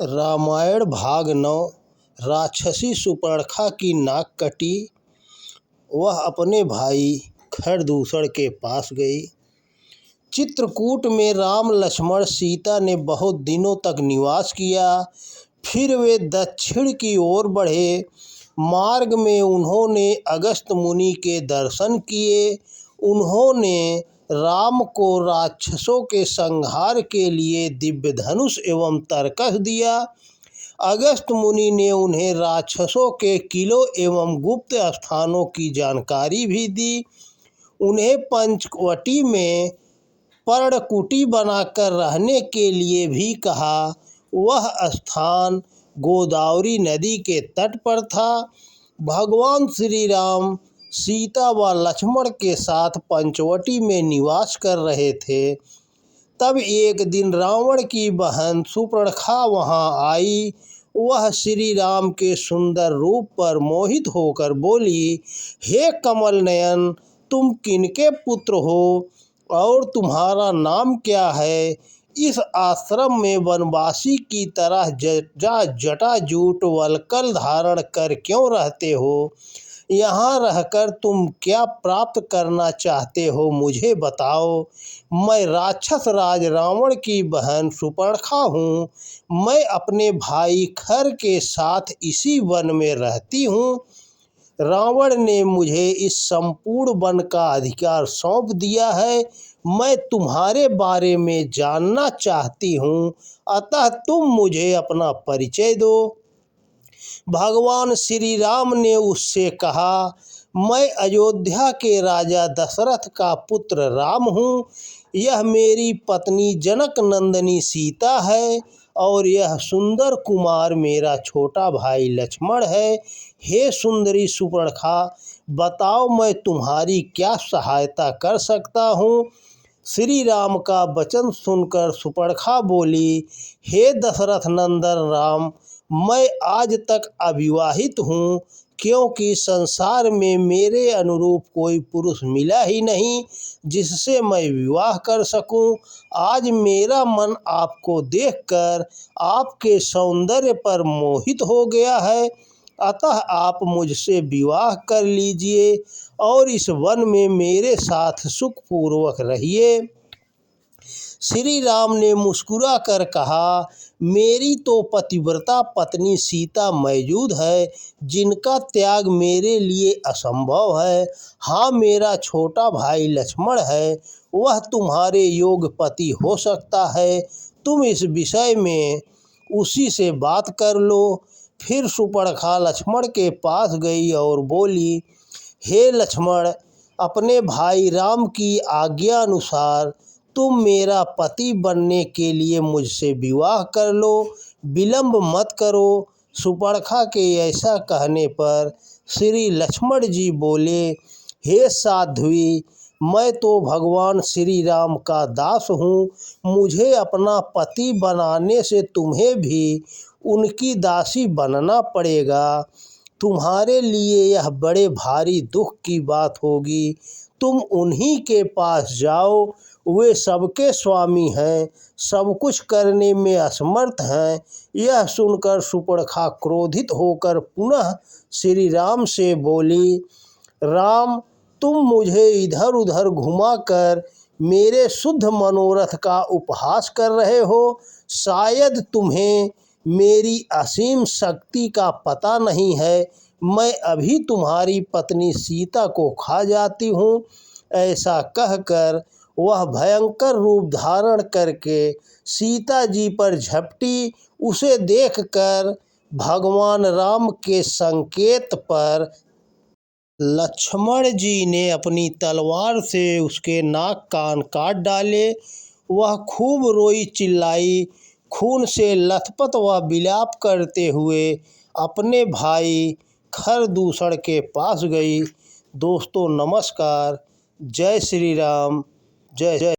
रामायण भाग 9। राक्षसी सुपर्णखा की नाक कटी। वह अपने भाई खरदूषण के पास गई। चित्रकूट में राम लक्ष्मण सीता ने बहुत दिनों तक निवास किया। फिर वे दक्षिण की ओर बढ़े। मार्ग में उन्होंने अगस्त्य मुनि के दर्शन किए। उन्होंने राम को राक्षसों के संहार के लिए दिव्य धनुष एवं तरकस दिया। अगस्त्य मुनि ने उन्हें राक्षसों के किलों एवं गुप्त स्थानों की जानकारी भी दी। उन्हें पंचवटी में पर्णकुटी बनाकर रहने के लिए भी कहा। वह स्थान गोदावरी नदी के तट पर था। भगवान श्री राम सीता व लक्ष्मण के साथ पंचवटी में निवास कर रहे थे। तब एक दिन रावण की बहन सुपर्णखा वहां आई। वह श्री राम के सुंदर रूप पर मोहित होकर बोली, हे कमल नयन, तुम किनके पुत्र हो और तुम्हारा नाम क्या है? इस आश्रम में वनवासी की तरह जटाजूट वल्कल धारण कर क्यों रहते हो? यहाँ रहकर तुम क्या प्राप्त करना चाहते हो, मुझे बताओ। मैं राक्षस राज रावण की बहन सुपर्णखा हूँ। मैं अपने भाई खर के साथ इसी वन में रहती हूँ। रावण ने मुझे इस संपूर्ण वन का अधिकार सौंप दिया है। मैं तुम्हारे बारे में जानना चाहती हूँ, अतः तुम मुझे अपना परिचय दो। भगवान श्री राम ने उससे कहा, मैं अयोध्या के राजा दशरथ का पुत्र राम हूँ। यह मेरी पत्नी जनक नंदिनी सीता है और यह सुंदर कुमार मेरा छोटा भाई लक्ष्मण है। हे सुंदरी सुपर्णखा, बताओ मैं तुम्हारी क्या सहायता कर सकता हूँ? श्री राम का वचन सुनकर सुपर्णखा बोली, हे दशरथ नंदन राम, मैं आज तक अविवाहित हूँ, क्योंकि संसार में मेरे अनुरूप कोई पुरुष मिला ही नहीं जिससे मैं विवाह कर सकूं। आज मेरा मन आपको देखकर आपके सौंदर्य पर मोहित हो गया है, अतः आप मुझसे विवाह कर लीजिए और इस वन में मेरे साथ सुखपूर्वक रहिए। श्री राम ने मुस्कुरा कर कहा, मेरी तो पतिव्रता पत्नी सीता मौजूद है, जिनका त्याग मेरे लिए असंभव है। हाँ, मेरा छोटा भाई लक्ष्मण है, वह तुम्हारे योग्य पति हो सकता है। तुम इस विषय में उसी से बात कर लो। फिर सुपर्णखा लक्ष्मण के पास गई और बोली, हे लक्ष्मण, अपने भाई राम की आज्ञा अनुसार तुम मेरा पति बनने के लिए मुझसे विवाह कर लो, विलंब मत करो। सुपर्णखा के ऐसा कहने पर श्री लक्ष्मण जी बोले, हे साध्वी, मैं तो भगवान श्री राम का दास हूँ। मुझे अपना पति बनाने से तुम्हें भी उनकी दासी बनना पड़ेगा। तुम्हारे लिए यह बड़े भारी दुख की बात होगी। तुम उन्हीं के पास जाओ, वे सबके स्वामी हैं, सब कुछ करने में असमर्थ हैं। यह सुनकर सुपर्णखा क्रोधित होकर पुनः श्री राम से बोली, राम, तुम मुझे इधर उधर घुमाकर मेरे शुद्ध मनोरथ का उपहास कर रहे हो। शायद तुम्हें मेरी असीम शक्ति का पता नहीं है। मैं अभी तुम्हारी पत्नी सीता को खा जाती हूँ। ऐसा कहकर वह भयंकर रूप धारण करके सीता जी पर झपटी। उसे देखकर भगवान राम के संकेत पर लक्ष्मण जी ने अपनी तलवार से उसके नाक कान काट डाले। वह खूब रोई चिल्लाई, खून से लथपथ व विलाप करते हुए अपने भाई खरदूषण के पास गई। दोस्तों नमस्कार, जय श्री राम, जय जय।